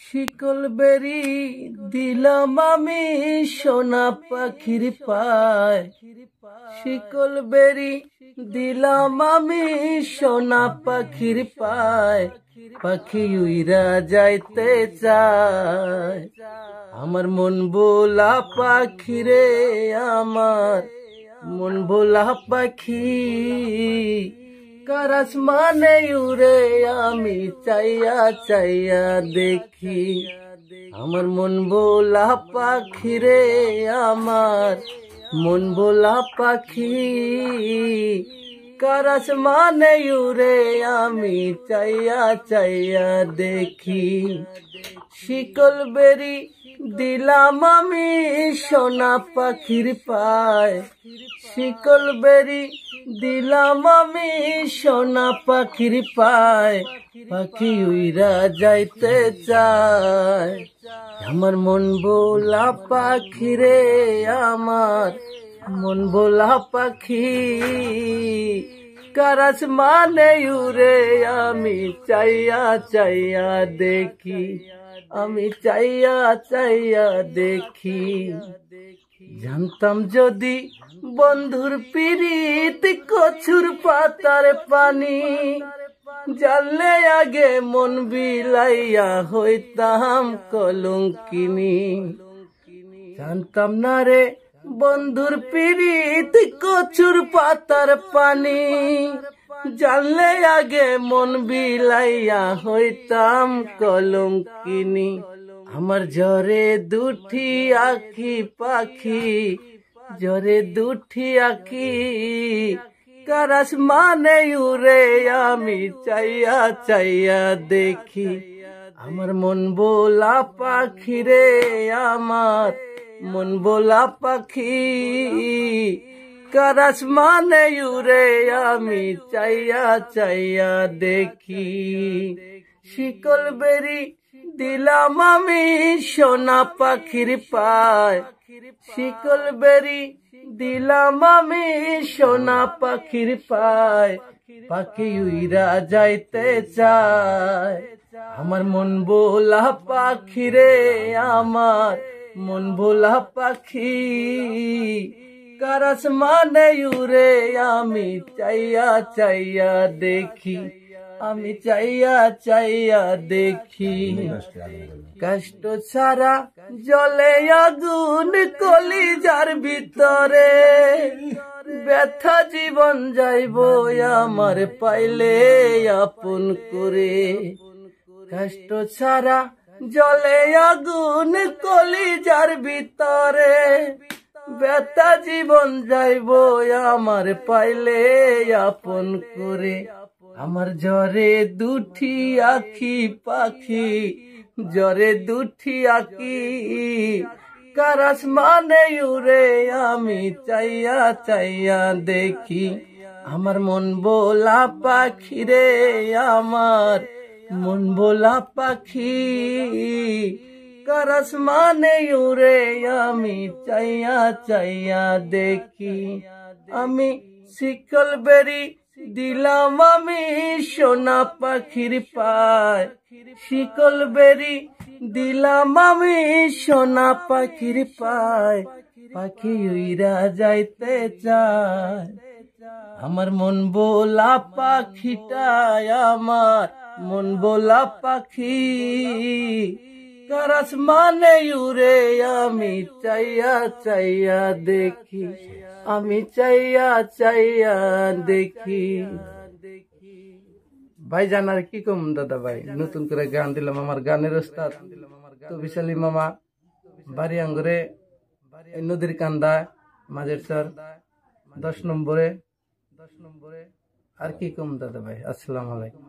শিকল বেরি দিলাম আমি সোনা পাখির পায়, শিকল বেরি দিলাম আমি সোনা পাখির পায়। পাখি উইরা যাইতে চায়, আমার মন ভোলা পাখি রে, আমার মন ভোলা পাখি। কার আসমানে উড়ে আমি চাইয়া চাইয়া দেখি, আমার মন ভোলা পাখি রে, আমার মন ভোলা পাখি। কার আসমানে উড়ে আমি চাইয়া চাইয়া দেখি। শিকল বেরি দিলাম আমি সোনা পাখির পায়, শিকল বেরি দিলাম আমি সোনা পাখির পায়। পাখি উইরা যাইতে চায়, আমার মন ভোলা পাখি রে, আমার মন ভোলা পাখি। কার আসমানে উড়ে আমি চাইয়া চাইয়া দেখি, আমি চাইয়া চাইয়া দেখি। জানতাম যদি বন্ধুর পিরিত কচুর পাতার পানি, জানলে আগে মন বিলাইয়া হইতাম কলঙ্কিনী। জানতাম না রে বন্ধুর পিরিত কচুর পাতার পানি, জানলে আগে মন বিলাইয়া হইতাম কলঙ্কিনী। আমার ঝরে দুটি আখি পাখি, ঝরে দুটি আখি। কার আসমানে উড়ে আমি চাইয়া চাইয়া দেখি, আমার মন ভোলা পাখি রে, আমার মন ভোলা পাখি। কার আসমানে উড়ে আমি চাইয়া চাইয়া দেখি। শিকল বেরি দিলাম আমি সোনা পাখির পায়, শিকল বেরি দিলাম আমি সোনা পাখির পায়। পাখি উইরা যাইতে চায়, আমার মন ভোলা পাখি রে, আমার মন ভোলা পাখি। কার আসমানে উড়ে আমি চাইয়া চাইয়া দেখি, আমি চাইয়া চাইয়া দেখি। কষ্ট ছাড়া জলে আগুন কলিজার ভিতরে, ব্যথা জীবন যাইব আমার পাইলে আপন করে। কষ্ট ছাড়া জলে আগুন কলিজার ভিতরে, ব্যথা জীবন যাইব আমার পাইলে আপন করে। আমার ঝরে দুটি আখি পাখি, ঝরে দুটি আখি। কার আসমানে উড়ে আমি চাইয়া চাইয়া দেখি, আমার মন ভোলা পাখি রে, আমার মন ভোলা পাখি। কার আসমানে উড়ে আমি চাইয়া চাইয়া দেখি। আমি শিকল বেরি দিলাম আমি সোনা পাখির পায়, শিকল বেরি দিলাম আমি সোনা পাখির পায়। পাখি উইরা যাইতে চায়, আমার মন ভোলা পাখিটাই, আমার মন ভোলা পাখি। কার আসমানে উড়ে আমি চাইয়া চাইয়া দেখি, আমি চাইয়া চাইয়া দেখি। ভাই জানার কি কম দাদা ভাই, নতুন করে গান দিলাম। আমার গানের ওস্তাদ তবিশালী মামা, বাড়ি আঙ্গুরে নদীর কান্দা, মাঝের স্যার 10 নম্বরে। আর কি কম দাদা ভাই। আসসালামু আলাইকুম।